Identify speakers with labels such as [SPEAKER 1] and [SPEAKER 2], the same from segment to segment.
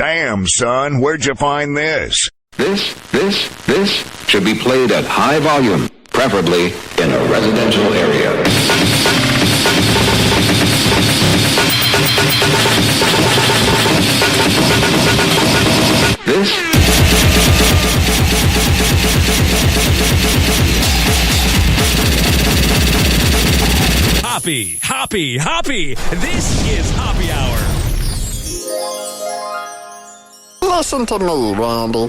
[SPEAKER 1] Damn, son, where'd you find this?
[SPEAKER 2] This should be played at high volume, preferably in a residential area.
[SPEAKER 3] Hoppy. This is Hoppe Hour.
[SPEAKER 4] Listen to me, Randy.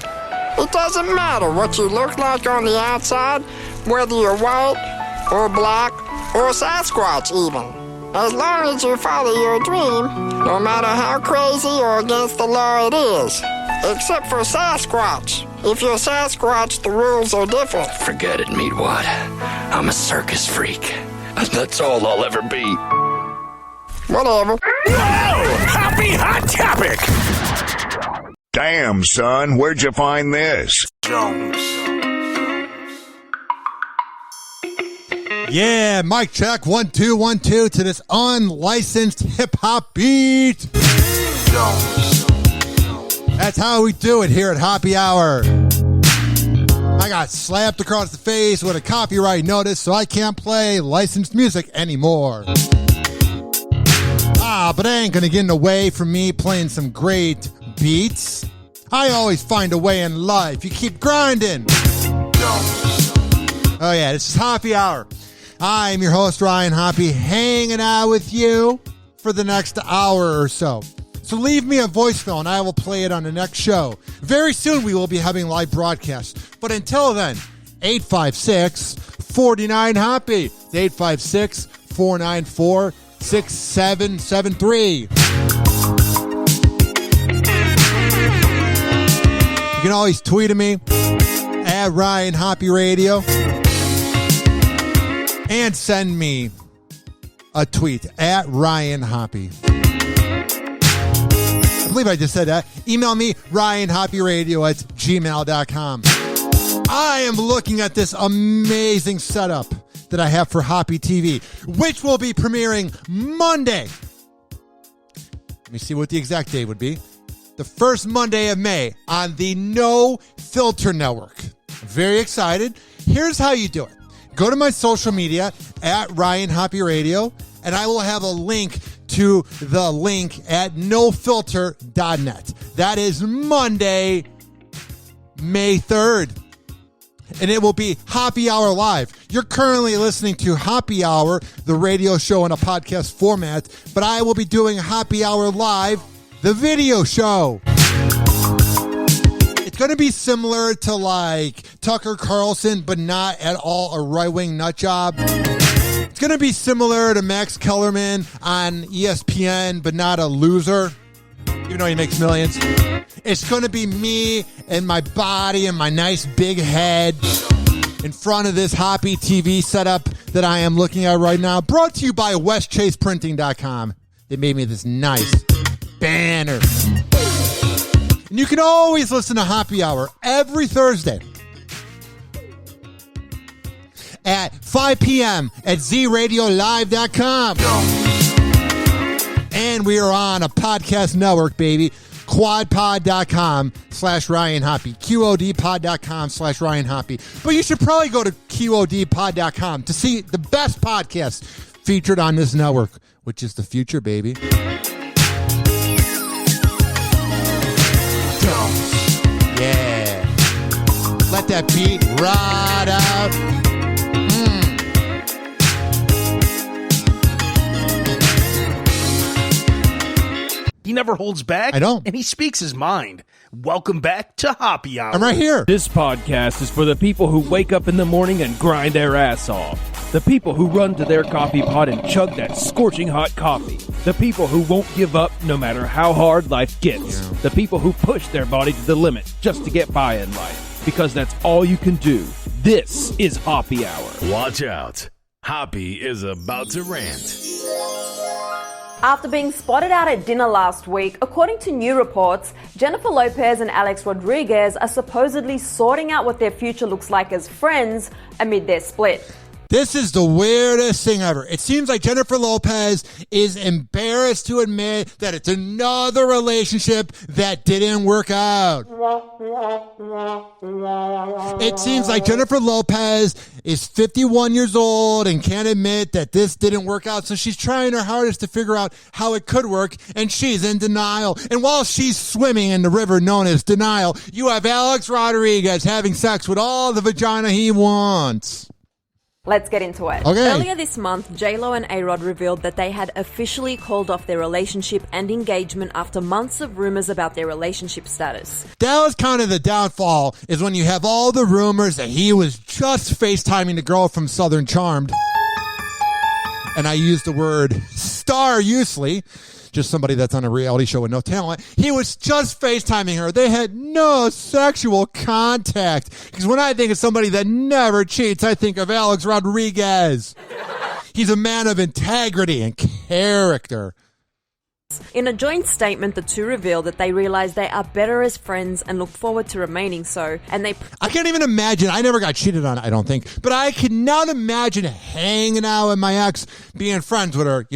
[SPEAKER 4] It doesn't matter what you look like on the outside, whether you're white or black or Sasquatch even. As long as you follow your dream, no matter how crazy or against the law it is. Except for Sasquatch. If you're Sasquatch, the rules are different.
[SPEAKER 5] Forget it, Meatwad. I'm a circus freak. That's all I'll ever be.
[SPEAKER 4] Whatever.
[SPEAKER 3] Whoa! Hoppy Hot Topic!
[SPEAKER 1] Damn, son, where'd you find this?
[SPEAKER 6] Yeah, mic check, 1 2 1 2 to this unlicensed hip-hop beat. That's how we do it here at Hoppe Hour. I got slapped across the face with a copyright notice, so I can't play licensed music anymore. But that ain't gonna get in the way from me playing some great beats. I always find a way in life. You keep grinding. Oh yeah, this is Hoppe Hour. I'm your host, Ryan Hoppe, hanging out with you for the next hour or so. So leave me a voicemail and I will play it on the next show. Very soon we will be having live broadcasts. But until then, 856-49-HOPPE. It's 856-494-6773. You can always tweet at me at Ryan Hoppe Radio and send me a tweet at Ryan Hoppe. I believe I just said that. Email me, ryanhopperadio@gmail.com. I am looking at this amazing setup that I have for Hoppe TV, which will be premiering Monday. Let me see what the exact date would be. The first Monday of May on the No Filter Network. Very excited. Here's how you do it. Go to my social media at Ryan Hoppe Radio, and I will have a link to the link at nofilter.net. That is Monday, May 3rd. And it will be Hoppe Hour Live. You're currently listening to Hoppe Hour, the radio show in a podcast format, but I will be doing Hoppe Hour Live, the video show. It's going to be similar to like Tucker Carlson, but not at all a right-wing nut job. It's going to be similar to Max Kellerman on ESPN, but not a loser, even though he makes millions. It's going to be me and my body and my nice big head in front of this Hoppe TV setup that I am looking at right now. Brought to you by WestChasePrinting.com. They made me this nice banner. And you can always listen to Hoppe Hour every Thursday at 5 p.m. at zradiolive.com. And we are on a podcast network, baby. quadpod.com/Ryan Hoppe. QODpod.com/Ryan Hoppe. But you should probably go to QODpod.com to see the best podcast featured on this network, which is the future, baby. Yeah. Let that beat ride out.
[SPEAKER 3] He never holds back.
[SPEAKER 6] I don't.
[SPEAKER 3] And he speaks his mind. Welcome back to Hoppe Hour.
[SPEAKER 6] I'm right here.
[SPEAKER 7] This podcast is for the people who wake up in the morning and grind their ass off. The people who run to their coffee pot and chug that scorching hot coffee. The people who won't give up no matter how hard life gets.
[SPEAKER 6] Yeah.
[SPEAKER 7] The people who push their body to the limit just to get by in life. Because that's all you can do. This is Hoppe Hour.
[SPEAKER 3] Watch out. Hoppe is about to rant.
[SPEAKER 8] After being spotted out at dinner last week, according to new reports, Jennifer Lopez and Alex Rodriguez are supposedly sorting out what their future looks like as friends amid their split.
[SPEAKER 6] This is the weirdest thing ever. It seems like Jennifer Lopez is embarrassed to admit that it's another relationship that didn't work out. It seems like Jennifer Lopez is 51 years old and can't admit that this didn't work out, so she's trying her hardest to figure out how it could work, and she's in denial. And while she's swimming in the river known as denial, you have Alex Rodriguez having sex with all the vagina he wants.
[SPEAKER 8] Let's get into it.
[SPEAKER 6] Okay.
[SPEAKER 8] Earlier this month, J-Lo and A-Rod revealed that they had officially called off their relationship and engagement after months of rumors about their relationship status.
[SPEAKER 6] That was kind of the downfall, is when you have all the rumors that he was just FaceTiming the girl from Southern Charmed. And I use the word star usually, just somebody that's on a reality show with no talent. He was just FaceTiming her. They had no sexual contact. Because when I think of somebody that never cheats, I think of Alex Rodriguez. He's a man of integrity and character.
[SPEAKER 8] In a joint statement, the two revealed that they realize they are better as friends and look forward to remaining so, and
[SPEAKER 6] I can't even imagine. I never got cheated on, I don't think. But I cannot imagine hanging out with my ex, being friends with her,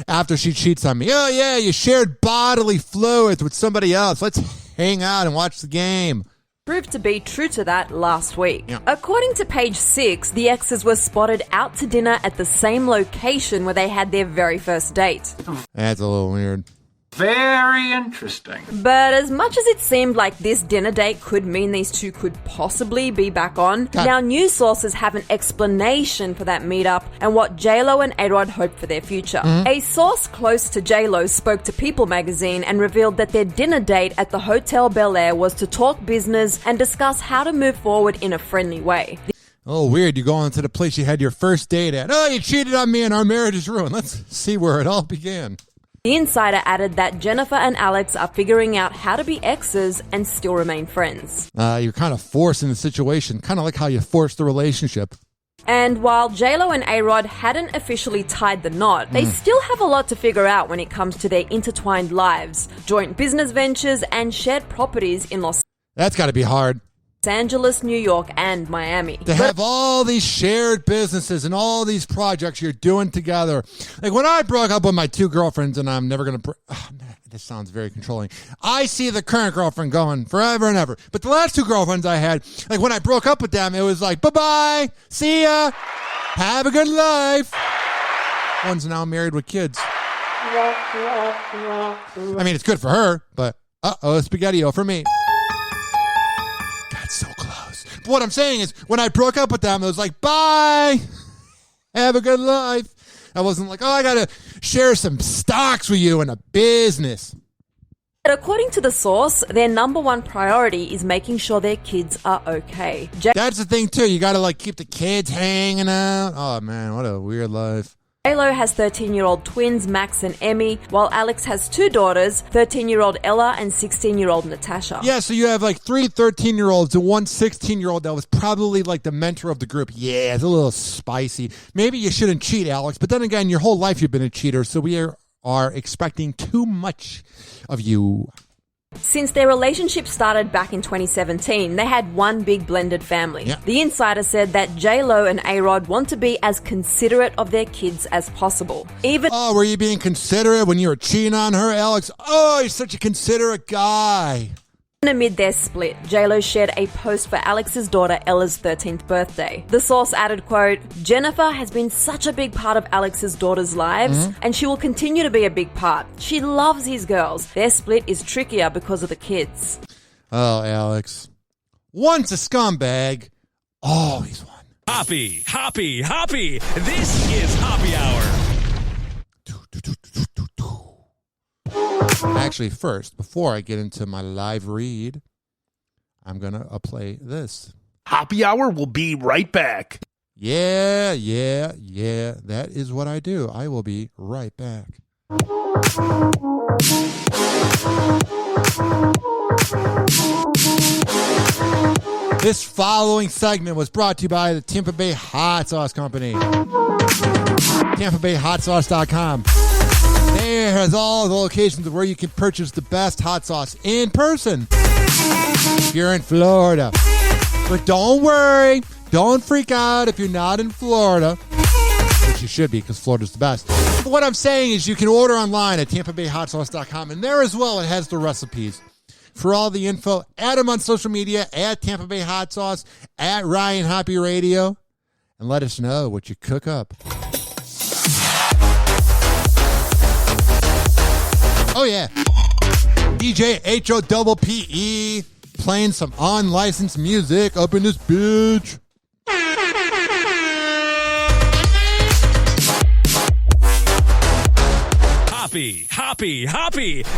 [SPEAKER 6] after she cheats on me. Oh, yeah, you shared bodily fluids with somebody else. Let's hang out and watch the game.
[SPEAKER 8] Proved to be true to that last week.
[SPEAKER 6] Yeah.
[SPEAKER 8] According to page 6, the exes were spotted out to dinner at the same location where they had their very first date.
[SPEAKER 6] That's a little weird.
[SPEAKER 9] Very interesting.
[SPEAKER 8] But as much as it seemed like this dinner date could mean these two could possibly be back on, now news sources have an explanation for that meetup and what J-Lo and A-Rod hope for their future. A source close to J-Lo spoke to People magazine and revealed that their dinner date at the Hotel Bel Air was to talk business and discuss how to move forward in a friendly way.
[SPEAKER 6] Oh, weird. You go into the place you had your first date at. Oh, you cheated on me and our marriage is ruined. Let's see where it all began.
[SPEAKER 8] The insider added that Jennifer and Alex are figuring out how to be exes and still remain friends.
[SPEAKER 6] You're kind of forcing the situation, kind of like how you forced the relationship.
[SPEAKER 8] And while J-Lo and A-Rod hadn't officially tied the knot, they still have a lot to figure out when it comes to their intertwined lives, joint business ventures, and shared properties in
[SPEAKER 6] That's got to be hard.
[SPEAKER 8] Angeles, New York, and Miami.
[SPEAKER 6] To have all these shared businesses and all these projects you're doing together. Like when I broke up with my two girlfriends, and I'm never going to... this sounds very controlling. I see the current girlfriend going forever and ever. But the last two girlfriends I had, like when I broke up with them, it was like, bye-bye, see ya, have a good life. One's now married with kids. I mean, it's good for her, but spaghetti-o for me. So close. But what I'm saying is, when I broke up with them, it was like, bye, have a good life. I wasn't like, I gotta share some stocks with you in a business.
[SPEAKER 8] But according to the source, their number one priority is making sure their kids are okay.
[SPEAKER 6] That's the thing too. You gotta keep the kids hanging out. Oh man, what a weird life.
[SPEAKER 8] J-Lo has 13-year-old twins Max and Emmy, while Alex has two daughters, 13-year-old Ella and 16-year-old Natasha.
[SPEAKER 6] Yeah, so you have three 13-year-olds and one 16-year-old that was probably the mentor of the group. Yeah, it's a little spicy. Maybe you shouldn't cheat, Alex, but then again, your whole life you've been a cheater, so we are expecting too much of you.
[SPEAKER 8] Since their relationship started back in 2017, they had one big blended family.
[SPEAKER 6] Yeah.
[SPEAKER 8] The insider said that J-Lo and A-Rod want to be as considerate of their kids as possible.
[SPEAKER 6] Were you being considerate when you were cheating on her, Alex? Oh, you're such a considerate guy.
[SPEAKER 8] Amid their split, J-Lo shared a post for Alex's daughter Ella's 13th birthday. The source added, quote, Jennifer has been such a big part of Alex's daughter's lives, and she will continue to be a big part. She loves his girls. Their split is trickier because of the kids.
[SPEAKER 6] Oh, Alex. Once a scumbag, always one.
[SPEAKER 3] Hoppy. This is Hoppy Hour.
[SPEAKER 6] Actually, first, before I get into my live read, I'm going to play this.
[SPEAKER 3] Hoppy Hour will be right back.
[SPEAKER 6] Yeah. That is what I do. I will be right back. This following segment was brought to you by the Tampa Bay Hot Sauce Company. TampaBayHotSauce.com. There has all the locations of where you can purchase the best hot sauce in person if you're in Florida. But don't worry, don't freak out if you're not in Florida, which you should be because Florida's the best. But what I'm saying is you can order online at TampaBayHotSauce.com, and there as well it has the recipes. For all the info, add them on social media, at Tampa Bay Hot Sauce, at Ryan Hoppe Radio, and let us know what you cook up. Oh, yeah. DJ HOPPE playing some unlicensed music up in this bitch.
[SPEAKER 3] Hoppy.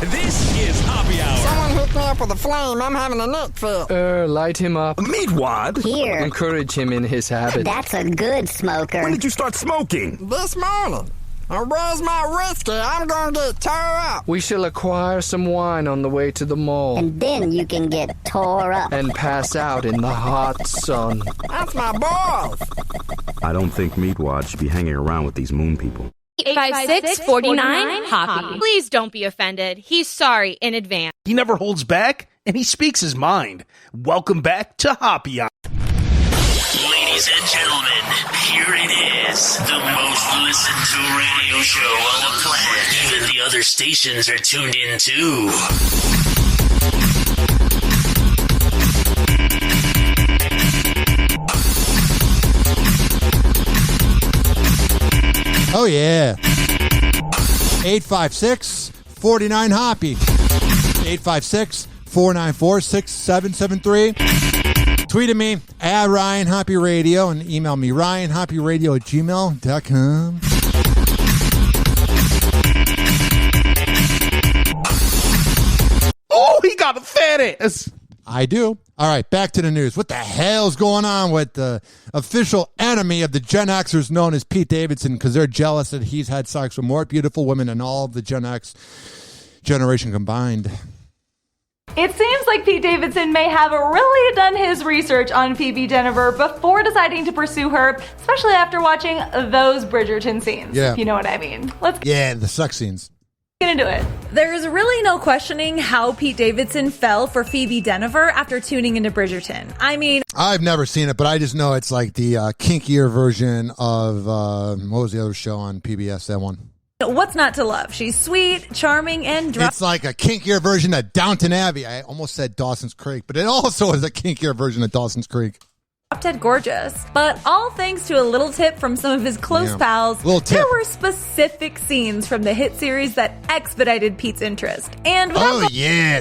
[SPEAKER 3] This is Hoppe Hour.
[SPEAKER 4] Someone hook me up with a flame. I'm having a nick fit.
[SPEAKER 5] Light him up.
[SPEAKER 3] Meatwad.
[SPEAKER 10] Here.
[SPEAKER 5] Encourage him in his habit.
[SPEAKER 10] That's a good smoker.
[SPEAKER 3] When did you start smoking?
[SPEAKER 4] This morning. Where's my whiskey? I'm going to get tore up.
[SPEAKER 5] We shall acquire some wine on the way to the mall.
[SPEAKER 10] And then you can get tore up.
[SPEAKER 5] And pass out in the hot sun.
[SPEAKER 4] That's my boys.
[SPEAKER 11] I don't think Meatwad should be hanging around with these moon people.
[SPEAKER 12] 856-49 Hoppe. Please don't be offended. He's sorry in advance.
[SPEAKER 3] He never holds back, and he speaks his mind. Welcome back to Hoppe Hour.
[SPEAKER 13] Ladies and gentlemen, here it is. The most listened to radio show on the planet. Even the other stations are tuned in too.
[SPEAKER 6] Oh, yeah. 856-49 Hoppe. 856-494-6773. Tweet at me at Ryan Hoppe Radio and email me ryanhopperadio@gmail.com.
[SPEAKER 3] Oh, he got a fat ass.
[SPEAKER 6] I do. All right, back to the news. What the hell's going on with the official enemy of the Gen Xers known as Pete Davidson because they're jealous that he's had sex with more beautiful women than all of the Gen X generation combined?
[SPEAKER 14] It seems like Pete Davidson may have really done his research on Phoebe Jennifer before deciding to pursue her, especially after watching those Bridgerton scenes, if you know what I mean.
[SPEAKER 6] Yeah, the sex scenes.
[SPEAKER 14] Get into it.
[SPEAKER 15] There's really no questioning how Pete Davidson fell for Phoebe Jennifer after tuning into Bridgerton. I mean,
[SPEAKER 6] I've never seen it, but I just know it's like the kinkier version of, what was the other show on PBS, that one?
[SPEAKER 15] What's not to love? She's sweet, charming, and
[SPEAKER 6] It's like a kinkier version of Downton Abbey. I almost said Dawson's Creek, but it also is a kinkier version of Dawson's Creek.
[SPEAKER 15] Dead gorgeous. But all thanks to a little tip from some of his close pals, there were specific scenes from the hit series that expedited Pete's interest. And without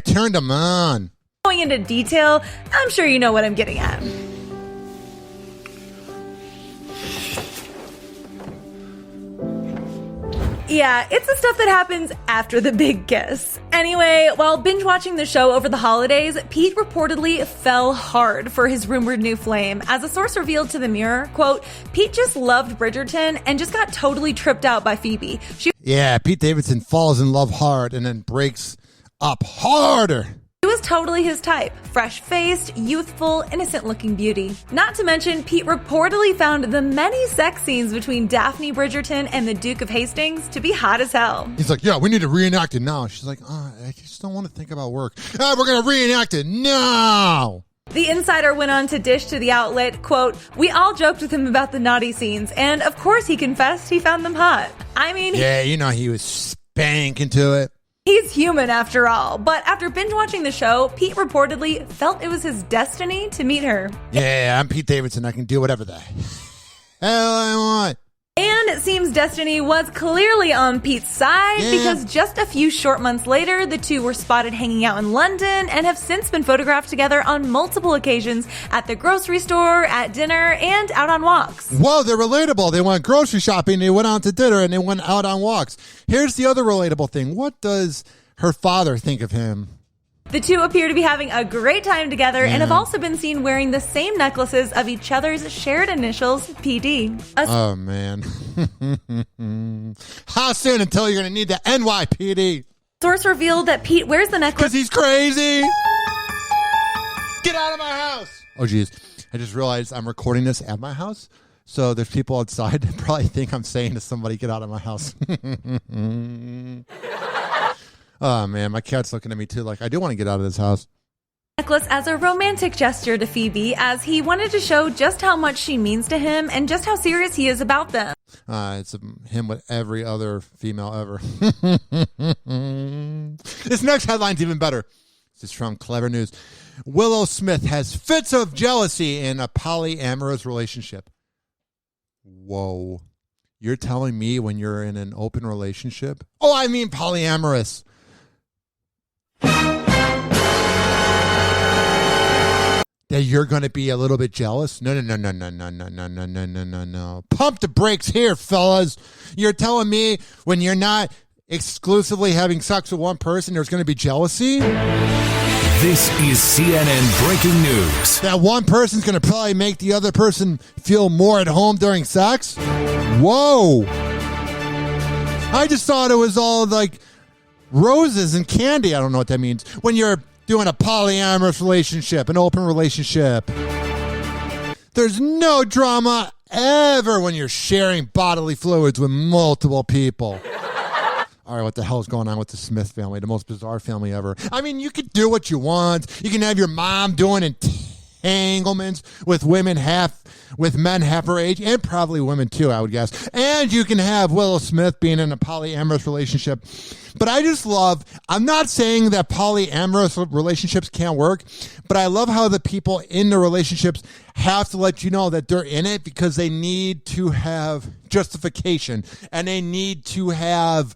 [SPEAKER 6] turned him on.
[SPEAKER 15] Going into detail, I'm sure you know what I'm getting at. Yeah, it's the stuff that happens after the big kiss. Anyway, while binge watching the show over the holidays, Pete reportedly fell hard for his rumored new flame. As a source revealed to The Mirror, quote, Pete just loved Bridgerton and just got totally tripped out by Phoebe.
[SPEAKER 6] Pete Davidson falls in love hard and then breaks up harder.
[SPEAKER 15] She was totally his type. Fresh-faced, youthful, innocent-looking beauty. Not to mention, Pete reportedly found the many sex scenes between Daphne Bridgerton and the Duke of Hastings to be hot as hell.
[SPEAKER 6] He's like, yeah, we need to reenact it now. She's like, I just don't want to think about work. We're going to reenact it now.
[SPEAKER 15] The insider went on to dish to the outlet, quote, we all joked with him about the naughty scenes, and of course he confessed he found them hot. I mean...
[SPEAKER 6] Yeah, he was spanking to it.
[SPEAKER 15] He's human after all, but after binge watching the show, Pete reportedly felt it was his destiny to meet her.
[SPEAKER 6] Yeah, I'm Pete Davidson. I can do whatever the hell I want.
[SPEAKER 15] And it seems destiny was clearly on Pete's side because just a few short months later, the two were spotted hanging out in London and have since been photographed together on multiple occasions at the grocery store, at dinner, and out on walks.
[SPEAKER 6] Whoa, they're relatable. They went grocery shopping, they went out to dinner, and they went out on walks. Here's the other relatable thing. What does her father think of him?
[SPEAKER 15] The two appear to be having a great time together and have also been seen wearing the same necklaces of each other's shared initials, PD.
[SPEAKER 6] Oh, man. How soon until you're going to need the NYPD?
[SPEAKER 15] Source revealed that Pete wears the necklace
[SPEAKER 6] because he's crazy. Get out of my house. Oh, geez. I just realized I'm recording this at my house. So there's people outside that probably think I'm saying to somebody, get out of my house. Oh, man, my cat's looking at me, too, like, I do want to get out of this house.
[SPEAKER 15] necklace as a romantic gesture to Phoebe, as he wanted to show just how much she means to him and just how serious he is about them.
[SPEAKER 6] It's him with every other female ever. This next headline's even better. This is from Clever News. Willow Smith has fits of jealousy in a polyamorous relationship. Whoa. You're telling me when you're in an open relationship? Oh, I mean polyamorous. That you're going to be a little bit jealous? No. Pump the brakes here, fellas. You're telling me when you're not exclusively having sex with one person, there's going to be jealousy?
[SPEAKER 1] This is CNN breaking news.
[SPEAKER 6] That one person's going to probably make the other person feel more at home during sex? Whoa. I just thought it was all like roses and candy. I don't know what that means. When you're doing a polyamorous relationship, an open relationship, there's no drama ever when you're sharing bodily fluids with multiple people. All right, what the hell is going on with the Smith family, the most bizarre family ever? I mean, you could do what you want. You can have your mom doing entanglements with men half her age, and probably women too, I would guess. And you can have Willow Smith being in a polyamorous relationship. But I just love, I'm not saying that polyamorous relationships can't work, but I love how the people in the relationships have to let you know that they're in it because they need to have justification and they need to have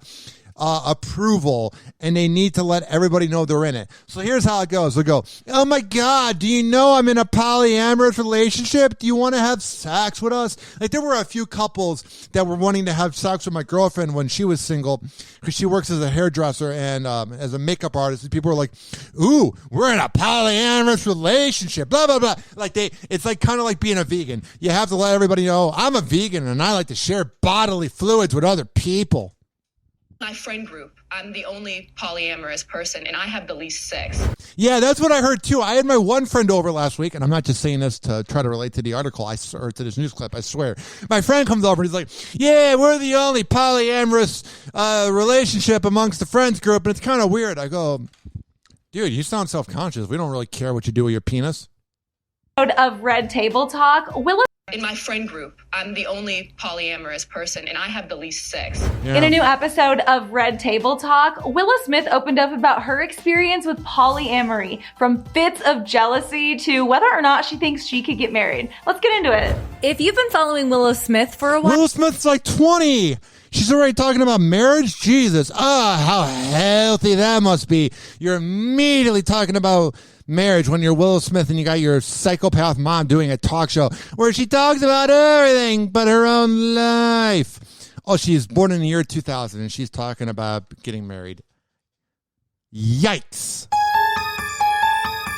[SPEAKER 6] approval, and they need to let everybody know they're in it. So here's how it goes. They'll go, oh my God, do you know I'm in a polyamorous relationship? Do you want to have sex with us? Like, there were a few couples that were wanting to have sex with my girlfriend when she was single, because she works as a hairdresser and as a makeup artist. And people were like, ooh, we're in a polyamorous relationship, blah, blah, blah. Like, it's like kind of like being a vegan. You have to let everybody know I'm a vegan and I like to share bodily fluids with other people.
[SPEAKER 16] My friend group, I'm the only polyamorous person, and I have the least sex.
[SPEAKER 6] Yeah, that's what I heard, too. I had my one friend over last week, and I'm not just saying this to try to relate to the article or to this news clip, I swear. My friend comes over, and he's like, yeah, we're the only polyamorous relationship amongst the friends group, and it's kind of weird. I go, dude, you sound self-conscious. We don't really care what you do with your penis.
[SPEAKER 14] Of Red Table Talk, Willow.
[SPEAKER 16] In my friend group, I'm the only polyamorous person, and I have the least sex.
[SPEAKER 14] Yeah. In a new episode of Red Table Talk, Willow Smith opened up about her experience with polyamory, from fits of jealousy to whether or not she thinks she could get married. Let's get into it.
[SPEAKER 15] If you've been following Willow Smith for a while...
[SPEAKER 6] Willow Smith's like 20. She's already talking about marriage? Jesus. How healthy that must be. You're immediately talking about marriage when you're Willow Smith and you got your psychopath mom doing a talk show where she talks about everything but her own life. Oh, she's born in the year 2000 and she's talking about getting married. Yikes.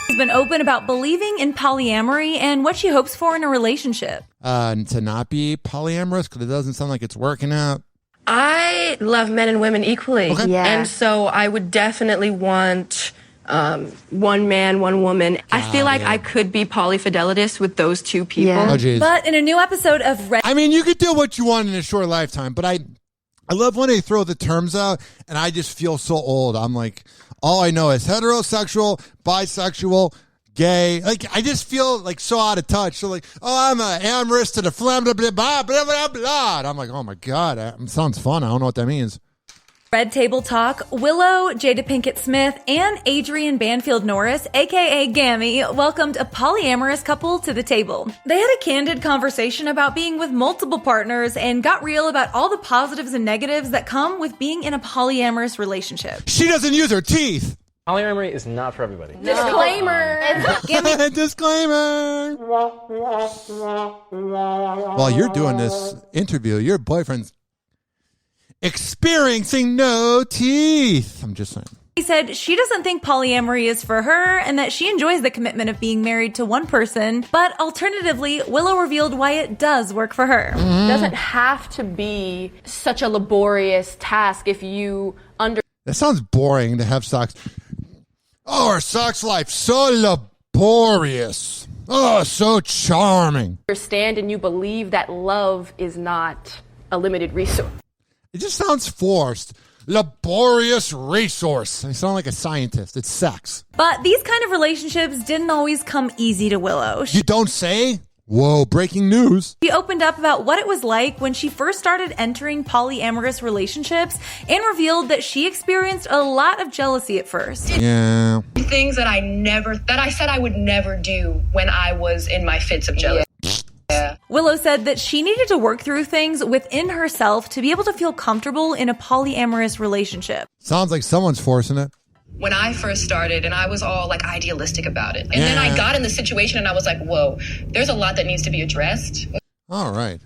[SPEAKER 15] She's been open about believing in polyamory and what she hopes for in a relationship.
[SPEAKER 6] To not be polyamorous because it doesn't sound like it's working out.
[SPEAKER 17] I love men and women equally. Okay. Yeah. And so I would definitely want one man, one woman. I feel like I could be polyfidelitous with those two people.
[SPEAKER 15] Yeah. Oh, but in a new episode of Red...
[SPEAKER 6] I mean, you could do what you want in a short lifetime, but I love when they throw the terms out, and I just feel so old. I'm like, all I know is heterosexual, bisexual, gay. Like, I just feel like so out of touch. So like, oh, I'm an amorous to the flam, blah, blah, blah, blah, blah, blah. And I'm like, oh my God, it sounds fun. I don't know what that means.
[SPEAKER 15] Red Table Talk, Willow, Jada Pinkett Smith, and Adrian Banfield Norris, aka Gammy, welcomed a polyamorous couple to the table. They had a candid conversation about being with multiple partners and got real about all the positives and negatives that come with being in a polyamorous relationship.
[SPEAKER 6] She doesn't use her teeth.
[SPEAKER 18] Polyamory is not for everybody.
[SPEAKER 17] No. Disclaimer.
[SPEAKER 6] Disclaimer. While you're doing this interview, your boyfriend's experiencing no teeth. I'm just saying.
[SPEAKER 15] He said she doesn't think polyamory is for her and that she enjoys the commitment of being married to one person, but alternatively, Willow revealed why it does work for her.
[SPEAKER 17] It doesn't have to be such a laborious task if you
[SPEAKER 6] That sounds boring to have sex. Oh, our sex life, so laborious. Oh, so charming.
[SPEAKER 17] understand and you believe that love is not a limited resource.
[SPEAKER 6] It just sounds forced. laborious resource. I sound like a scientist. It's sex.
[SPEAKER 15] But these kind of relationships didn't always come easy to Willow.
[SPEAKER 6] You don't say? Whoa, breaking news.
[SPEAKER 15] She opened up about what it was like when she first started entering polyamorous relationships and revealed that she experienced a lot of jealousy at first.
[SPEAKER 6] Yeah.
[SPEAKER 16] Things that I said I would never do when I was in my fits of jealousy. Yeah.
[SPEAKER 15] Willow said that she needed to work through things within herself to be able to feel comfortable in a polyamorous relationship.
[SPEAKER 6] Sounds like someone's forcing it.
[SPEAKER 16] When I first started, and I was all like idealistic about it. And then I got in the situation and I was like, whoa, there's a lot that needs to be addressed.
[SPEAKER 6] All right.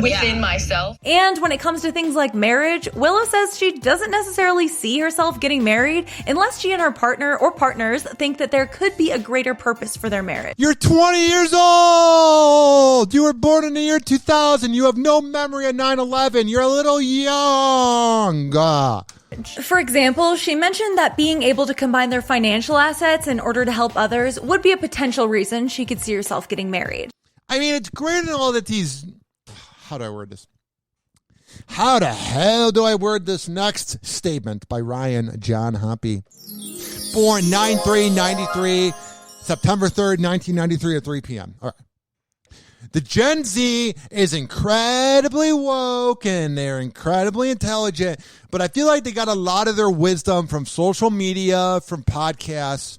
[SPEAKER 16] Within myself.
[SPEAKER 15] And when it comes to things like marriage, Willow says she doesn't necessarily see herself getting married unless she and her partner or partners think that there could be a greater purpose for their marriage.
[SPEAKER 6] You're 20 years old. You were born in the year 2000. You have no memory of 9/11. You're a little young.
[SPEAKER 15] For example, she mentioned that being able to combine their financial assets in order to help others would be a potential reason she could see herself getting married.
[SPEAKER 6] I mean, it's great and all that these... How do I word this? How the hell do I word this next statement by Ryan John Hoppe? Born 9/3/93, September 3rd, 1993 at 3 p.m. All right. The Gen Z is incredibly woke and they're incredibly intelligent, but I feel like they got a lot of their wisdom from social media, from podcasts,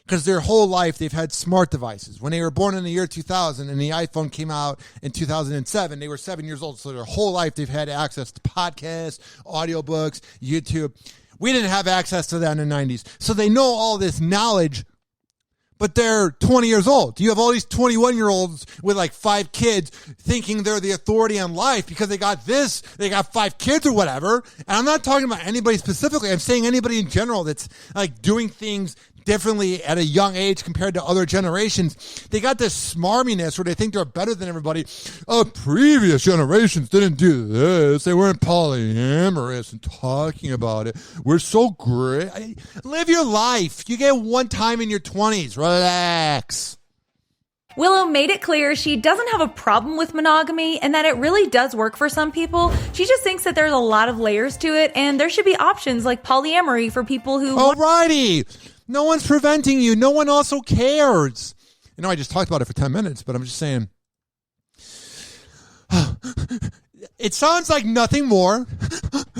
[SPEAKER 6] because their whole life they've had smart devices. When they were born in the year 2000 and the iPhone came out in 2007, they were 7 years old. So their whole life they've had access to podcasts, audiobooks, YouTube. We didn't have access to that in the 90s. So they know all this knowledge, but they're 20 years old. You have all these 21-year-olds with like 5 kids thinking they're the authority on life because they got 5 kids or whatever. And I'm not talking about anybody specifically. I'm saying anybody in general that's like doing things differently at a young age compared to other generations. They got this smarminess where they think they're better than everybody. Previous generations didn't do this. They weren't polyamorous and talking about it. We're so great. Live your life. You get one time in your 20s. Relax.
[SPEAKER 15] Willow made it clear she doesn't have a problem with monogamy and that it really does work for some people. She just thinks that there's a lot of layers to it and there should be options like polyamory for people who...
[SPEAKER 6] Alrighty. No one's preventing you. No one also cares. You know, I just talked about it for 10 minutes, but I'm just saying. It sounds like nothing more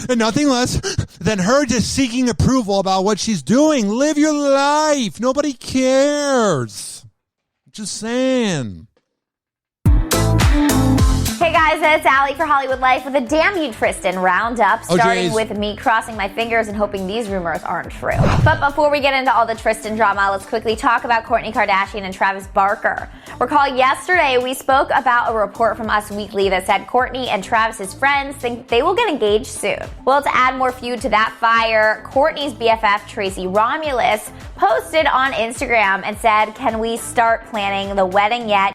[SPEAKER 6] and nothing less than her just seeking approval about what she's doing. Live your life. Nobody cares. Just saying.
[SPEAKER 19] Hey guys, it's Allie for Hollywood Life with a Damn You Tristan roundup, starting with me crossing my fingers and hoping these rumors aren't true. But before we get into all the Tristan drama, let's quickly talk about Kourtney Kardashian and Travis Barker. Recall yesterday we spoke about a report from Us Weekly that said Kourtney and Travis's friends think they will get engaged soon. Well, to add more fuel to that fire, Kourtney's BFF Tracy Romulus posted on Instagram and said, "Can we start planning the wedding yet?"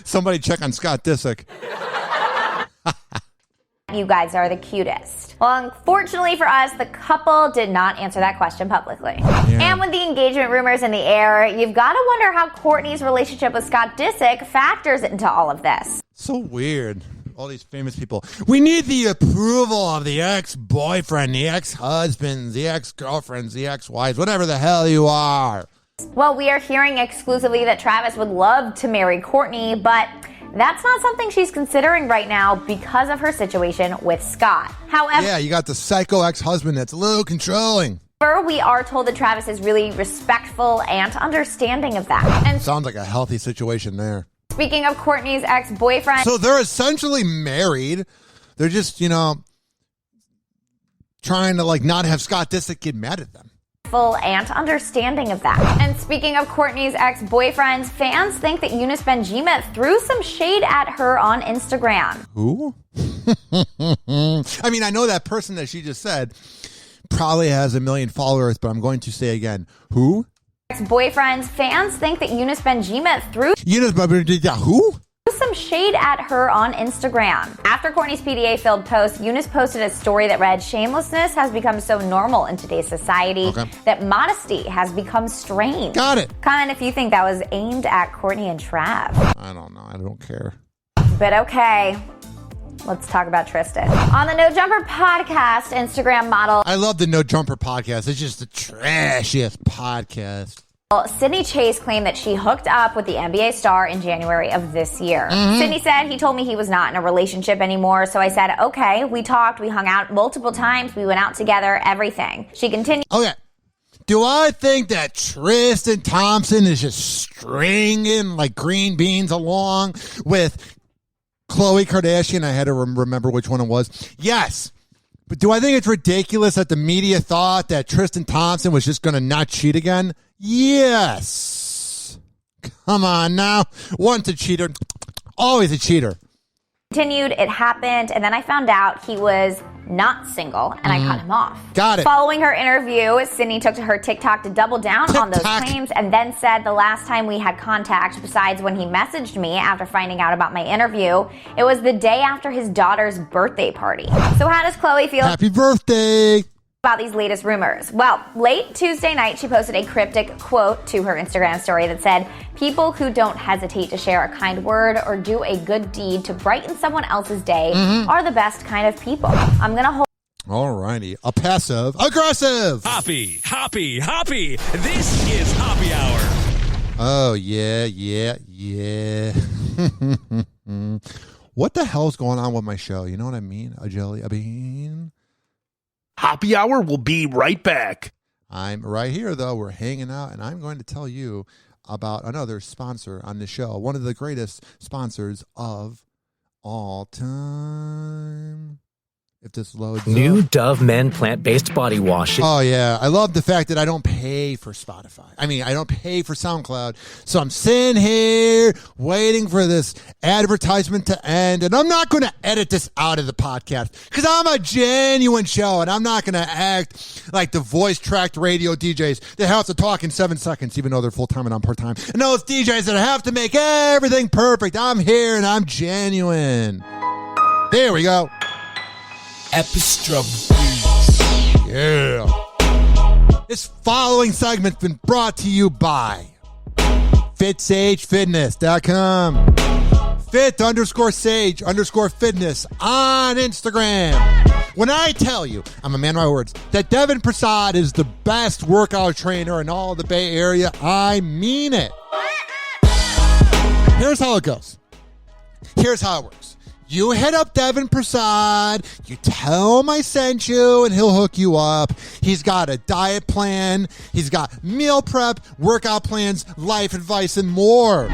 [SPEAKER 6] Somebody check on Scott Disick.
[SPEAKER 19] You guys are the cutest. Well, unfortunately for us, the couple did not answer that question publicly. Yeah. And with the engagement rumors in the air, you've got to wonder how Kourtney's relationship with Scott Disick factors into all of this.
[SPEAKER 6] So weird. All these famous people. We need the approval of the ex-boyfriend, the ex-husband, the ex-girlfriends, the ex-wives, whatever the hell you are.
[SPEAKER 19] Well, we are hearing exclusively that Travis would love to marry Kourtney, but that's not something she's considering right now because of her situation with Scott. However,
[SPEAKER 6] yeah, you got the psycho ex-husband that's a little controlling.
[SPEAKER 19] We are told that Travis is really respectful and understanding of that. And
[SPEAKER 6] sounds like a healthy situation there.
[SPEAKER 19] Speaking of Kourtney's ex-boyfriend...
[SPEAKER 6] So they're essentially married. They're just, trying to, not have Scott Disick get mad at them.
[SPEAKER 19] And understanding of that. And speaking of Kourtney's ex-boyfriends, fans think that Yunus Benjima threw some shade at her on Instagram.
[SPEAKER 6] Who? I mean, I know that person that she just said probably has 1 million followers, but I'm going to say again, who?
[SPEAKER 19] Ex-boyfriends, fans think that Yunus Benjima threw
[SPEAKER 6] who?
[SPEAKER 19] some shade at her on Instagram. After Kourtney's PDA-filled post, Yunus posted a story that read, "Shamelessness has become so normal in today's society that modesty has become strange."
[SPEAKER 6] Got it.
[SPEAKER 19] Comment if you think that was aimed at Kourtney and Trav.
[SPEAKER 6] I don't know. I don't care.
[SPEAKER 19] But okay. let's talk about Tristan. On the No Jumper podcast, Instagram model
[SPEAKER 6] I love the No Jumper podcast. It's just the trashiest podcast.
[SPEAKER 19] Sydney Chase claimed that she hooked up with the NBA star in January of this year. Sydney said he told me he was not in a relationship anymore, so I said, okay, we talked, we hung out multiple times, we went out together, everything. She continued.
[SPEAKER 6] Okay. Do I think that Tristan Thompson is just stringing like green beans along with Khloe Kardashian? I had to remember which one it was. Yes. But do I think it's ridiculous that the media thought that Tristan Thompson was just going to not cheat again? Yes. Come on now. Once a cheater, always a cheater.
[SPEAKER 19] Continued, it happened, and then I found out he was not single, and I cut him off.
[SPEAKER 6] Got it.
[SPEAKER 19] Following her interview, Sydney took to her TikTok to double down on those claims and then said the last time we had contact, besides when he messaged me after finding out about my interview, it was the day after his daughter's birthday party. So how does Khloe feel?
[SPEAKER 6] Happy birthday!
[SPEAKER 19] About these latest rumors? Well, late Tuesday night, she posted a cryptic quote to her Instagram story that said, people who don't hesitate to share a kind word or do a good deed to brighten someone else's day are the best kind of people. I'm going to hold.
[SPEAKER 6] Alrighty. A passive aggressive.
[SPEAKER 20] Hoppy. This is Hoppy Hour.
[SPEAKER 6] Oh, yeah. What the hell's going on with my show? You know what I mean? A jelly bean.
[SPEAKER 3] Hoppy Hour will be right back.
[SPEAKER 6] I'm right here, though. We're hanging out, and I'm going to tell you about another sponsor on the show. One of the greatest sponsors of all time. If this loads
[SPEAKER 21] New
[SPEAKER 6] up.
[SPEAKER 21] Dove Men plant-based body wash.
[SPEAKER 6] Oh, yeah. I love the fact that I don't pay for Spotify. I mean, I don't pay for SoundCloud. So I'm sitting here waiting for this advertisement to end. And I'm not going to edit this out of the podcast because I'm a genuine show. And I'm not going to act like the voice-tracked radio DJs that have to talk in 7 seconds, even though they're full-time and I'm part-time. And those DJs that have to make everything perfect. I'm here and I'm genuine. There we go.
[SPEAKER 20] Epistra.
[SPEAKER 6] Yeah. This following segment's been brought to you by FitSageFitness.com. Fit_Sage_Fitness on Instagram. When I tell you, I'm a man of my words, that Devin Prasad is the best workout trainer in all of the Bay Area, I mean it. Here's how it goes. Here's how it works. You hit up Devin Prasad, you tell him I sent you, and he'll hook you up. He's got a diet plan, he's got meal prep, workout plans, life advice, and more.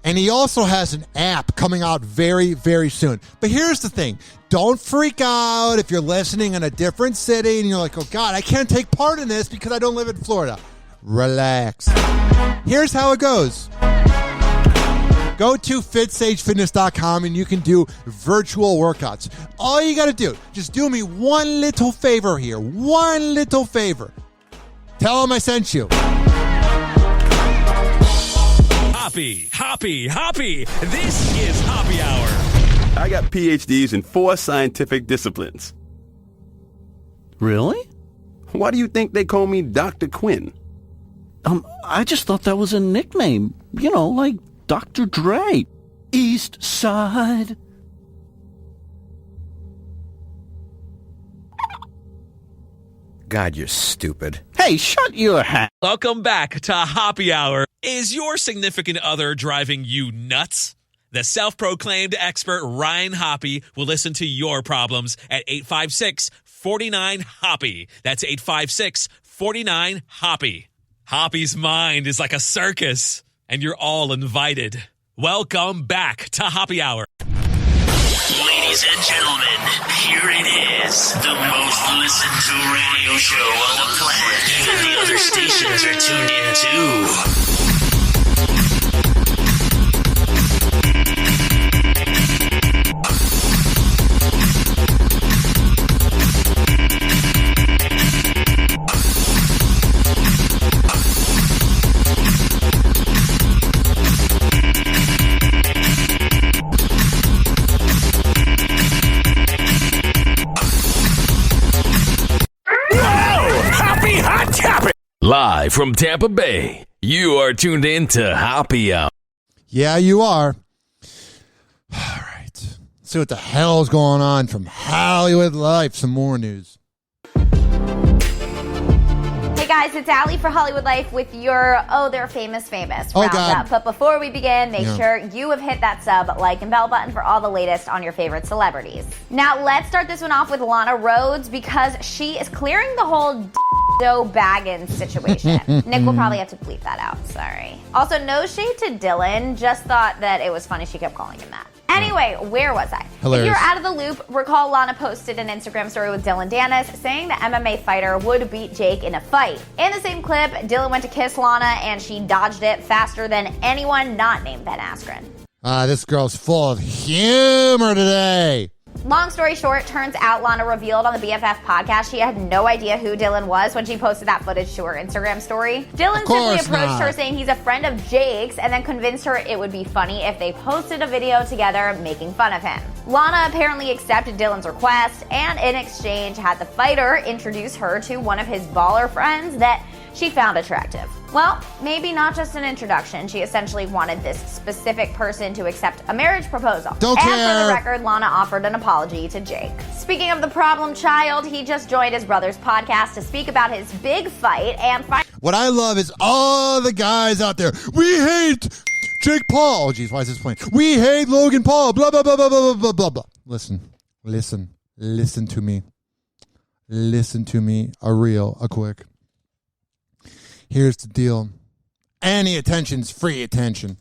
[SPEAKER 6] And he also has an app coming out very, very soon. But here's the thing. Don't freak out if you're listening in a different city and you're like, oh God, I can't take part in this because I don't live in Florida. Relax. Here's how it goes. Go to FitSageFitness.com and you can do virtual workouts. All you got to do, just do me one little favor here. One little favor. Tell them I sent you.
[SPEAKER 20] Hoppy. This is Hoppy Hour.
[SPEAKER 22] I got PhDs in 4 scientific disciplines.
[SPEAKER 23] Really?
[SPEAKER 22] Why do you think they call me Dr. Quinn?
[SPEAKER 23] I just thought that was a nickname. You know, like Dr. Dre. East Side.
[SPEAKER 22] God, you're stupid.
[SPEAKER 23] Hey, shut your hat.
[SPEAKER 20] Welcome back to Hoppy Hour. Is your significant other driving you nuts? The self-proclaimed expert Ryan Hoppy will listen to your problems at 856-49-HOPPY. That's 856-49-HOPPY. Hoppy's mind is like a circus, and you're all invited. Welcome back to Hoppy Hour.
[SPEAKER 13] Ladies and gentlemen, here it is. The most listened to radio show on the planet. Even the other stations are tuned in too.
[SPEAKER 24] Live from Tampa Bay, you are tuned in to Hoppy Hour.
[SPEAKER 6] Yeah, you are. All right. Let's see what the hell's going on from Hollywood Life. Some more news.
[SPEAKER 19] Hey guys, it's Allie for Hollywood Life with your they're famous roundup. But before we begin, make sure you have hit that sub, like, and bell button for all the latest on your favorite celebrities. Now let's start this one off with Lana Rhoades because she is clearing the whole Joe Baggins situation. Nick will probably have to bleep that out. Sorry. Also, no shade to Dylan. Just thought that it was funny she kept calling him that. Anyway, where was I?
[SPEAKER 6] Hilarious.
[SPEAKER 19] If you're out of the loop, recall Lana posted an Instagram story with Dylan Dennis saying the MMA fighter would beat Jake in a fight. In the same clip, Dylan went to kiss Lana and she dodged it faster than anyone not named Ben Askren.
[SPEAKER 6] This girl's full of humor today.
[SPEAKER 19] Long story short, turns out Lana revealed on the BFF podcast she had no idea who Dylan was when she posted that footage to her Instagram story. Dylan simply approached her saying he's a friend of Jake's and then convinced her it would be funny if they posted a video together making fun of him. Lana apparently accepted Dylan's request and in exchange had the fighter introduce her to one of his baller friends that she found attractive. Well, maybe not just an introduction. She essentially wanted this specific person to accept a marriage proposal.
[SPEAKER 6] Don't care.
[SPEAKER 19] And for the record, Lana offered an apology to Jake. Speaking of the problem child, he just joined his brother's podcast to speak about his big fight and
[SPEAKER 6] what I love is all the guys out there. We hate Jake Paul. Oh, geez, why is this playing? We hate Logan Paul. Blah, blah, blah, blah, blah, blah, blah, blah. Listen to me. Listen to me. A quick. Here's the deal. Any attention's free attention.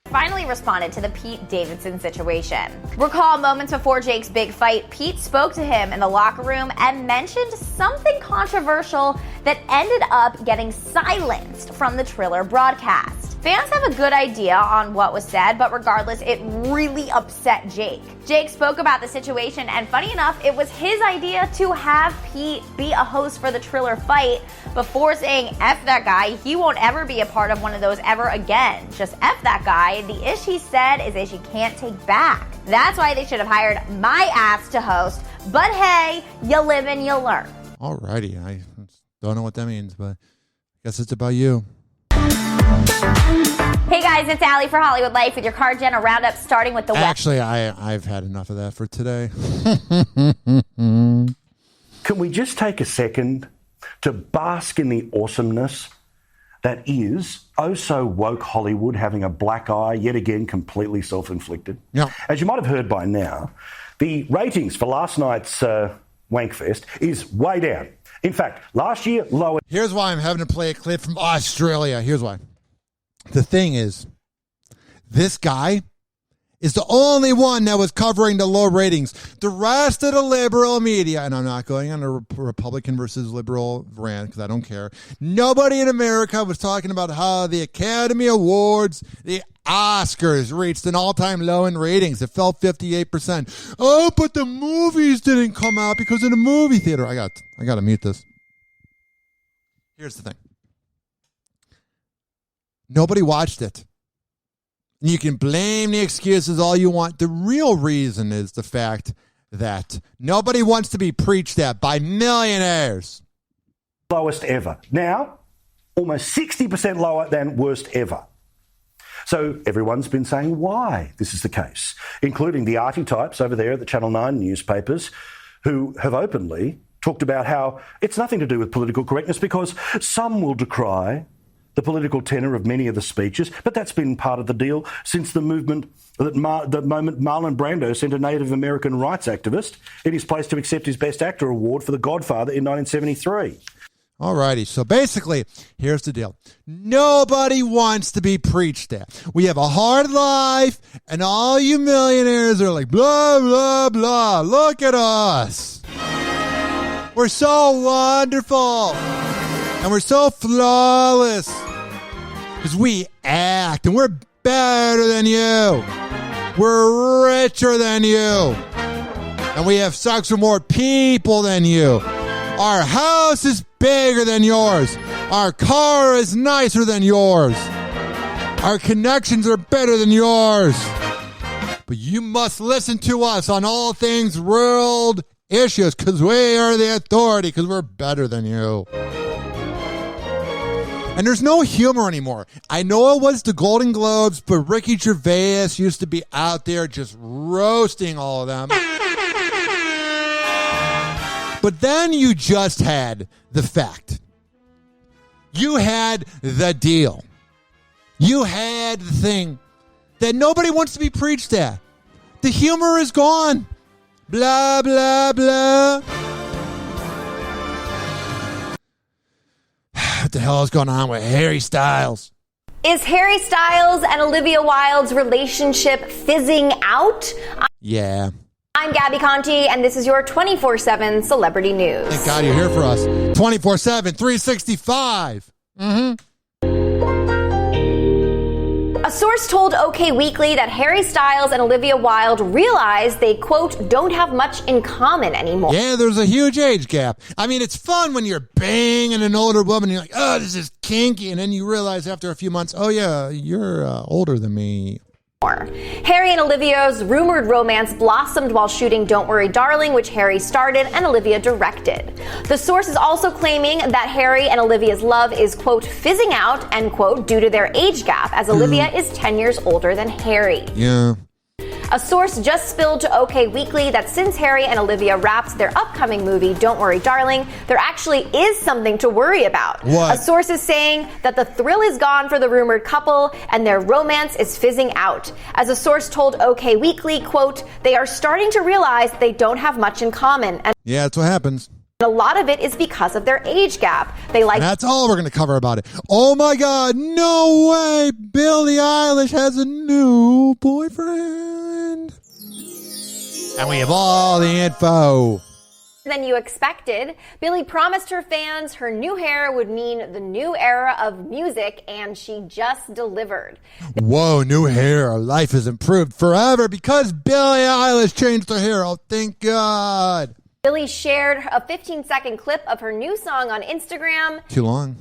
[SPEAKER 19] Finally responded to the Pete Davidson situation. Recall moments before Jake's big fight, Pete spoke to him in the locker room and mentioned something controversial that ended up getting silenced from the Triller broadcast. Fans have a good idea on what was said, but regardless, it really upset Jake. Jake spoke about the situation, and funny enough, it was his idea to have Pete be a host for the Triller fight before saying, F that guy, he won't ever be a part of one of those ever again. Just F that guy. The ish he said is ish he can't take back. That's why they should have hired my ass to host, but hey, you live and you learn.
[SPEAKER 6] Alrighty, I don't know what that means, but I guess it's about you.
[SPEAKER 19] Hey guys, it's Allie for Hollywood Life with your Car Jenna roundup, starting with the
[SPEAKER 6] Actually, I've had enough of that for today.
[SPEAKER 23] Can we just take a second to bask in the awesomeness that is so woke Hollywood having a black eye, yet again completely self-inflicted?
[SPEAKER 6] Yeah.
[SPEAKER 23] As you might have heard by now, the ratings for last night's Wankfest is way down. In fact, last year, lower.
[SPEAKER 6] Here's why I'm having to play a clip from Australia. Here's why. The thing is, this guy is the only one that was covering the low ratings. The rest of the liberal media, and I'm not going on a Republican versus liberal rant because I don't care. Nobody in America was talking about how the Academy Awards, the Oscars reached an all-time low in ratings. It fell 58%. Oh, but the movies didn't come out because of the movie theater. I got to mute this. Here's the thing. Nobody watched it. You can blame the excuses all you want. The real reason is the fact that nobody wants to be preached at by millionaires.
[SPEAKER 23] Lowest ever. Now, almost 60% lower than worst ever. So everyone's been saying why this is the case, including the arty types over there at the Channel 9 newspapers who have openly talked about how it's nothing to do with political correctness because some will decry the political tenor of many of the speeches, but that's been part of the deal since the moment Marlon Brando sent a Native American rights activist in his place to accept his Best Actor award for The Godfather in 1973.
[SPEAKER 6] Alrighty, so basically, here's the deal. Nobody wants to be preached at. We have a hard life, and all you millionaires are like, blah, blah, blah. Look at us. We're so wonderful. And we're so flawless. Because we act, and we're better than you. We're richer than you. And we have sex with more people than you. Our house is bigger than yours. Our car is nicer than yours. Our connections are better than yours. But you must listen to us on all things world issues because we are the authority because we're better than you. And there's no humor anymore. I know it was the Golden Globes, but Ricky Gervais used to be out there just roasting all of them. But then you just had the fact. You had the deal. You had the thing that nobody wants to be preached at. The humor is gone. Blah, blah, blah. What the hell is going on with Harry Styles?
[SPEAKER 19] Is Harry Styles and Olivia Wilde's relationship fizzing out?
[SPEAKER 6] Yeah.
[SPEAKER 19] I'm Gabby Conti, and this is your 24/7 celebrity news.
[SPEAKER 6] Thank God you're here for us. 24/7, 365.
[SPEAKER 19] A source told OK Weekly that Harry Styles and Olivia Wilde realized they, quote, don't have much in common anymore.
[SPEAKER 6] Yeah, there's a huge age gap. I mean, it's fun when you're banging an older woman and you're like, oh, this is kinky. And then you realize after a few months, oh, yeah, you're older than me.
[SPEAKER 19] Harry and Olivia's rumored romance blossomed while shooting Don't Worry Darling, which Harry started and Olivia directed. The source is also claiming that Harry and Olivia's love is, quote, fizzing out, end quote, due to their age gap, as Olivia is 10 years older than Harry.
[SPEAKER 6] Yeah.
[SPEAKER 19] A source just spilled to OK Weekly that since Harry and Olivia wrapped their upcoming movie, Don't Worry Darling, there actually is something to worry about.
[SPEAKER 6] What?
[SPEAKER 19] A source is saying that the thrill is gone for the rumored couple and their romance is fizzing out. As a source told OK Weekly, quote, they are starting to realize they don't have much in common. And
[SPEAKER 6] yeah, that's what happens.
[SPEAKER 19] a lot of it is because of their age gap. They like.
[SPEAKER 6] And that's all we're going to cover about it. Oh my God, no way. Billie Eilish has a new boyfriend. And we have all the info.
[SPEAKER 19] Than you expected. Billie promised her fans her new hair would mean the new era of music, and she just delivered.
[SPEAKER 6] Whoa, new hair. Our life has improved forever because Billie Eilish changed her hair. Oh, thank God.
[SPEAKER 19] Billie shared a 15-second clip of her new song on Instagram.
[SPEAKER 6] Too long.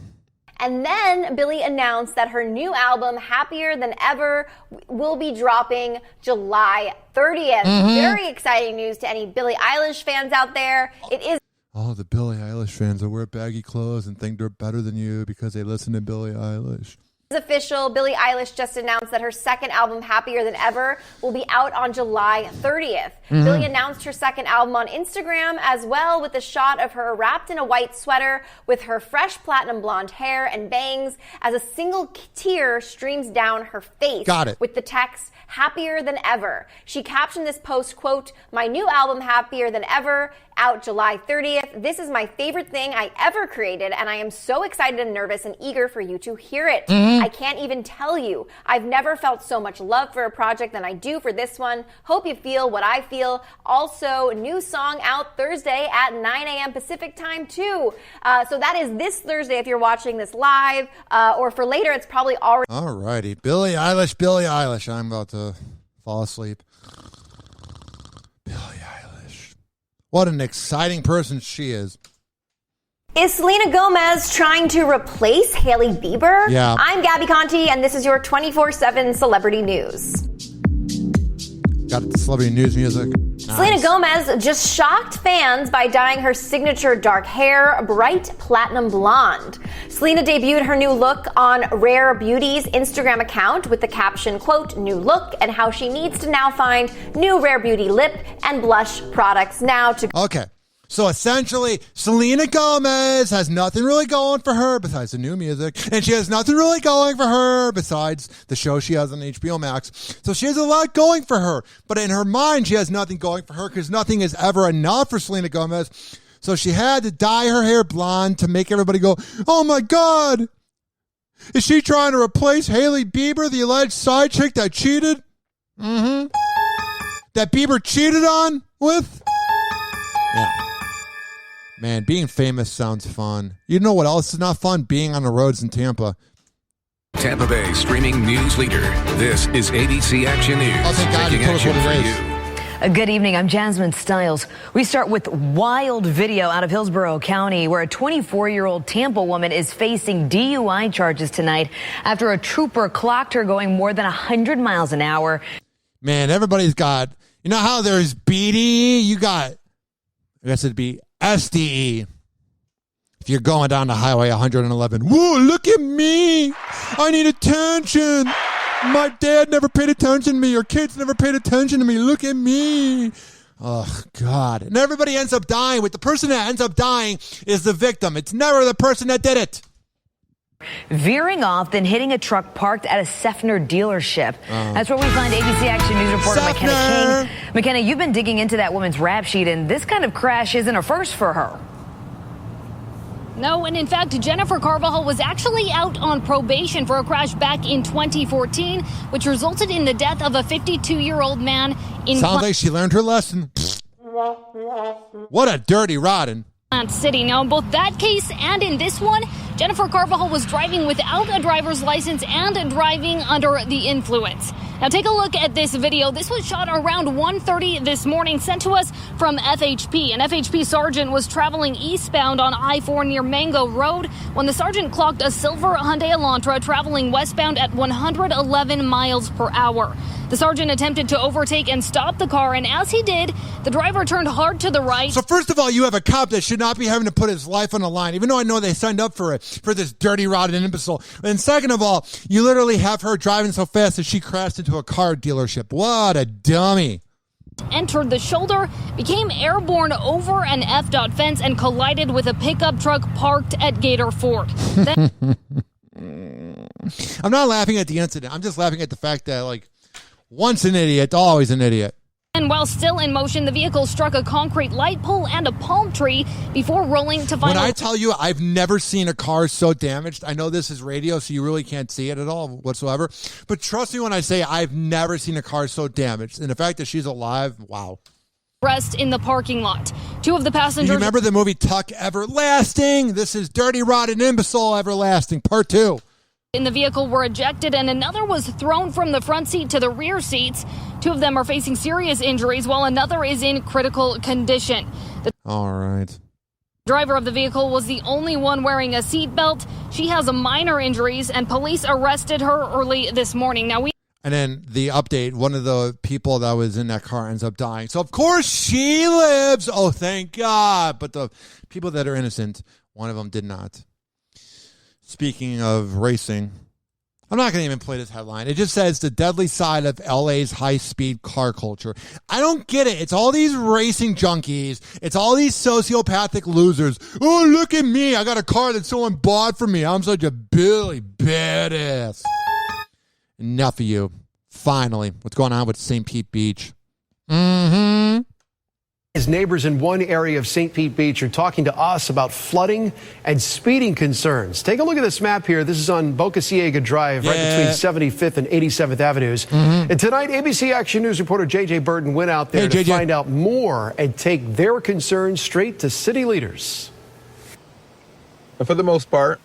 [SPEAKER 19] And then Billie announced that her new album, Happier Than Ever, will be dropping July 30th. Very exciting news to any Billie Eilish fans out there. It is.
[SPEAKER 6] All the Billie Eilish fans that wear baggy clothes and think they're better than you because they listen to Billie Eilish.
[SPEAKER 19] Official. Billie Eilish just announced that her second album, Happier Than Ever, will be out on July 30th. Billie announced her second album on Instagram as well, with a shot of her wrapped in a white sweater with her fresh platinum blonde hair and bangs as a single tear streams down her face.
[SPEAKER 6] Got it.
[SPEAKER 19] With the text, Happier Than Ever. She captioned this post, quote, my new album, Happier Than Ever, out July 30th. This is my favorite thing I ever created, and I am so excited and nervous and eager for you to hear it. I can't even tell you. I've never felt so much love for a project than I do for this one. Hope you feel what I feel. Also, new song out Thursday at 9 a.m. Pacific time, too. So that is this Thursday if you're watching this live, or for later, it's probably already.
[SPEAKER 6] All righty. Billie Eilish, Billie Eilish. I'm about to fall asleep. Billie Eilish. What an exciting person she is.
[SPEAKER 19] Is Selena Gomez trying to replace Hailey Bieber?
[SPEAKER 6] Yeah.
[SPEAKER 19] I'm Gabby Conti, and this is your 24/7 celebrity news.
[SPEAKER 6] Got the celebrity news music. Nice.
[SPEAKER 19] Selena Gomez just shocked fans by dyeing her signature dark hair bright platinum blonde. Selena debuted her new look on Rare Beauty's Instagram account with the caption, quote, new look, and how she needs to now find new Rare Beauty lip and blush products now to.
[SPEAKER 6] Okay. So essentially, Selena Gomez has nothing really going for her besides the new music, and she has nothing really going for her besides the show she has on HBO Max. So she has a lot going for her, but in her mind, she has nothing going for her because nothing is ever enough for Selena Gomez. So she had to dye her hair blonde to make everybody go, oh my God, is she trying to replace Hailey Bieber, the alleged side chick that cheated? That Bieber cheated on with? Yeah. Man, being famous sounds fun. You know what else is not fun? Being on the roads in Tampa.
[SPEAKER 2] Tampa Bay streaming news leader. This is ABC Action News.
[SPEAKER 6] Oh, thank God you told us what it is.
[SPEAKER 7] Good evening. I'm Jasmine Stiles. We start with wild video out of Hillsborough County where a 24-year-old Tampa woman is facing DUI charges tonight after a trooper clocked her going more than 100 miles an hour.
[SPEAKER 6] Man, everybody's got, you know how there's BD? You got, I guess it'd be SDE. if you're going down the highway 111, whoa, look at me. I need attention. My dad never paid attention to me, or kids never paid attention to me. Look at me. Oh, God. And everybody ends up dying. With the person that ends up dying is the victim. It's never the person that did it.
[SPEAKER 7] Veering off, then hitting a truck parked at a Seffner dealership. That's where we find ABC Action News reporter McKenna King. McKenna, you've been digging into that woman's rap sheet, and this kind of crash isn't a first for her.
[SPEAKER 5] No, and in fact, Jennifer Carvajal was actually out on probation for a crash back in 2014, which resulted in the death of a 52-year-old man in
[SPEAKER 6] Sounds like she learned her lesson. What a dirty rotten.
[SPEAKER 5] Plant City. Now, in both that case and in this one, Jennifer Carvajal was driving without a driver's license and driving under the influence. Now, take a look at this video. This was shot around 1:30 this morning, sent to us from FHP. An FHP sergeant was traveling eastbound on I-4 near Mango Road when the sergeant clocked a silver Hyundai Elantra traveling westbound at 111 miles per hour. The sergeant attempted to overtake and stop the car, and as he did, the driver turned hard to the right.
[SPEAKER 6] So first of all, you have a cop that should not be having to put his life on the line, even though I know they signed up for it, for this dirty, rotten imbecile. And second of all, you literally have her driving so fast that she crashed into a car dealership. What a dummy.
[SPEAKER 5] Entered the shoulder, became airborne over an FDOT fence, and collided with a pickup truck parked at Gator Ford. Then
[SPEAKER 6] I'm not laughing at the incident. I'm just laughing at the fact that, like, once an idiot, always an idiot.
[SPEAKER 5] And while still in motion, the vehicle struck a concrete light pole and a palm tree before rolling to final.
[SPEAKER 6] When I tell you I've never seen a car so damaged, I know this is radio, so you really can't see it at all whatsoever. But trust me when I say I've never seen a car so damaged. And the fact that she's alive, wow.
[SPEAKER 5] Rest in the parking lot. Two of the passengers.
[SPEAKER 6] You remember the movie Tuck Everlasting? This is Dirty, Rotten, Imbecile Everlasting, Part 2.
[SPEAKER 5] In the vehicle were ejected, and another was thrown from the front seat to the rear seats. Two of them are facing serious injuries, while another is in critical condition. The
[SPEAKER 6] all right.
[SPEAKER 5] driver of the vehicle was the only one wearing a seatbelt. She has minor injuries, and police arrested her early this morning.
[SPEAKER 6] And then the update, one of the people that was in that car ends up dying. So, of course, she lives. Oh, thank God. But the people that are innocent, one of them did not. Speaking of racing, I'm not going to even play this headline. It just says the deadly side of LA's high-speed car culture. I don't get it. It's all these racing junkies. It's all these sociopathic losers. Oh, look at me. I got a car that someone bought for me. I'm such a Billy badass. Enough of you. Finally, what's going on with St. Pete Beach?
[SPEAKER 8] His neighbors in one area of St. Pete Beach are talking to us about flooding and speeding concerns. Take a look at this map here. This is on Boca Ciega Drive, right between 75th and 87th Avenues. And tonight, ABC Action News reporter J.J. Burton went out there to find out more and take their concerns straight to city leaders.
[SPEAKER 9] For the most part,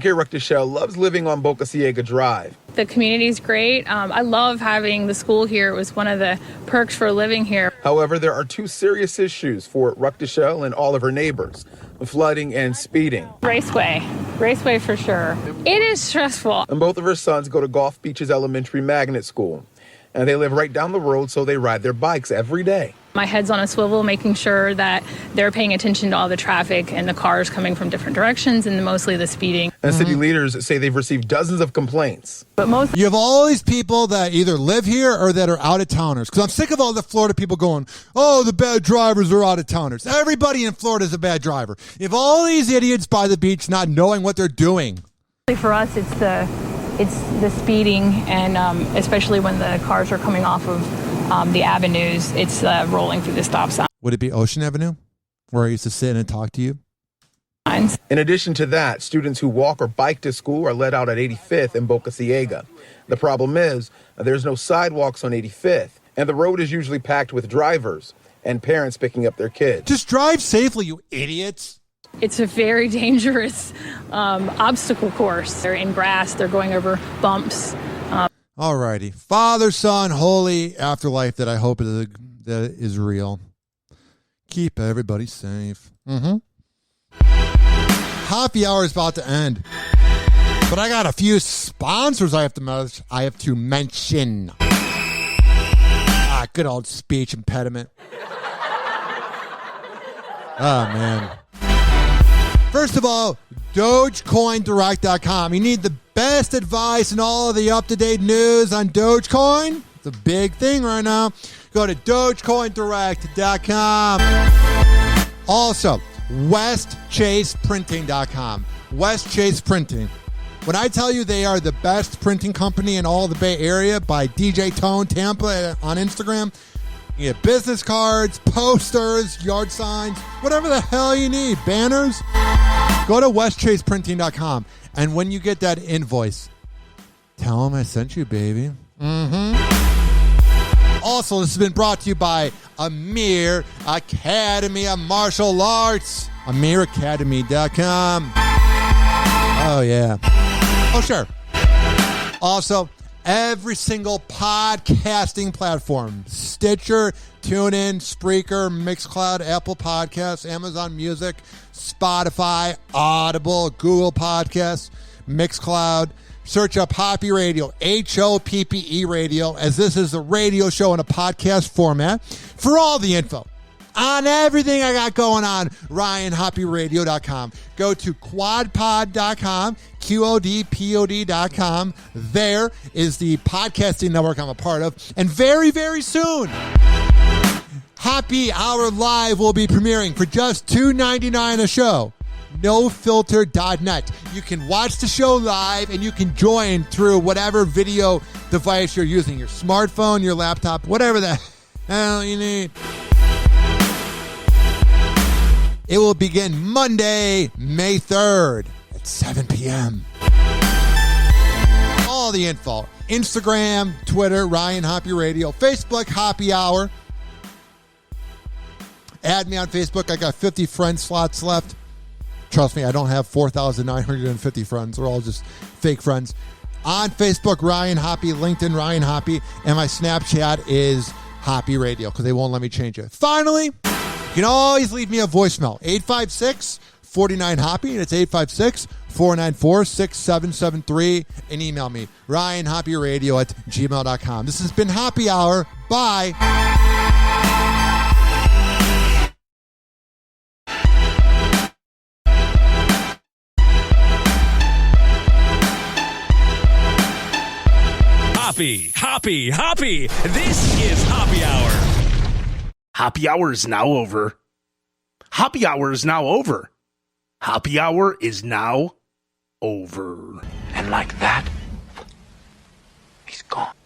[SPEAKER 9] Kerry Ruckdishell loves living on Boca Ciega Drive.
[SPEAKER 10] The community's great. I love having the school here. It was one of the perks for living here.
[SPEAKER 9] However, there are two serious issues for Ruckdishell and all of her neighbors: flooding and speeding.
[SPEAKER 10] Raceway for sure. It is stressful.
[SPEAKER 9] And both of her sons go to Gulf Beaches Elementary Magnet School. And they live right down the road, so they ride their bikes every day.
[SPEAKER 10] My head's on a swivel, making sure that they're paying attention to all the traffic and the cars coming from different directions and mostly the speeding.
[SPEAKER 9] And city leaders say they've received dozens of complaints.
[SPEAKER 10] But
[SPEAKER 6] you have all these people that either live here or that are out-of-towners. Because I'm sick of all the Florida people going, oh, the bad drivers are out-of-towners. Everybody in Florida is a bad driver. If all these idiots by the beach not knowing what they're doing.
[SPEAKER 10] For us, it's the speeding, and especially when the cars are coming off of the avenues, it's rolling through the stop sign.
[SPEAKER 6] Would it be Ocean Avenue, where I used to sit and talk to you?
[SPEAKER 9] In addition to that, students who walk or bike to school are let out at 85th and Boca Ciega. The problem is there's no sidewalks on 85th, and the road is usually packed with drivers and parents picking up their kids.
[SPEAKER 6] Just drive safely, you idiots.
[SPEAKER 10] It's a very dangerous obstacle course. They're in grass. They're going over bumps.
[SPEAKER 6] All righty. Father, Son, Holy Afterlife that I hope that is real. Keep everybody safe. Hoppe Hour is about to end. But I got a few sponsors I have to mention. Good old speech impediment. Oh, man. First of all, DogeCoinDirect.com. You need the best advice and all of the up-to-date news on Dogecoin. It's a big thing right now. Go to DogeCoinDirect.com. Also, WestChasePrinting.com. West Chase Printing. When I tell you they are the best printing company in all the Bay Area by DJ Tone Tampa on Instagram, you get business cards, posters, yard signs, whatever the hell you need, banners. Go to westchaseprinting.com, and when you get that invoice, tell them I sent you, baby. Also, this has been brought to you by Amir Academy of Martial Arts. AmirAcademy.com. Oh, yeah. Oh, sure. Also, every single podcasting platform, Stitcher, TuneIn, Spreaker, Mixcloud, Apple Podcasts, Amazon Music, Spotify, Audible, Google Podcasts, Mixcloud. Search up Hoppe Radio, HOPPE Radio, as this is a radio show in a podcast format. For all the info on everything I got going on, RyanHoppeRadio.com. Go to quadpod.com, QODPOD.com. There is the podcasting network I'm a part of. And very, very soon, Hoppe Hour Live will be premiering for just $2.99 a show. NoFilter.net. You can watch the show live and you can join through whatever video device you're using, your smartphone, your laptop, whatever the hell you need. It will begin Monday, May 3rd at 7 p.m. All the info. Instagram, Twitter, Ryan Hoppe Radio, Facebook, Hoppe Hour. Add me on Facebook. I got 50 friend slots left. Trust me, I don't have 4,950 friends. They're all just fake friends. On Facebook, Ryan Hoppe. LinkedIn, Ryan Hoppe. And my Snapchat is Hoppe Radio because they won't let me change it. Finally, you can always leave me a voicemail. 856-49-HOPPE. And it's 856-494-6773. And email me, RyanHoppeRadio@gmail.com. This has been Hoppe Hour. Bye.
[SPEAKER 20] Hoppe. This is Hoppe Hour.
[SPEAKER 3] Hoppe Hour is now over. Hoppe Hour is now over. Hoppe Hour is now over.
[SPEAKER 1] And like that, he's gone.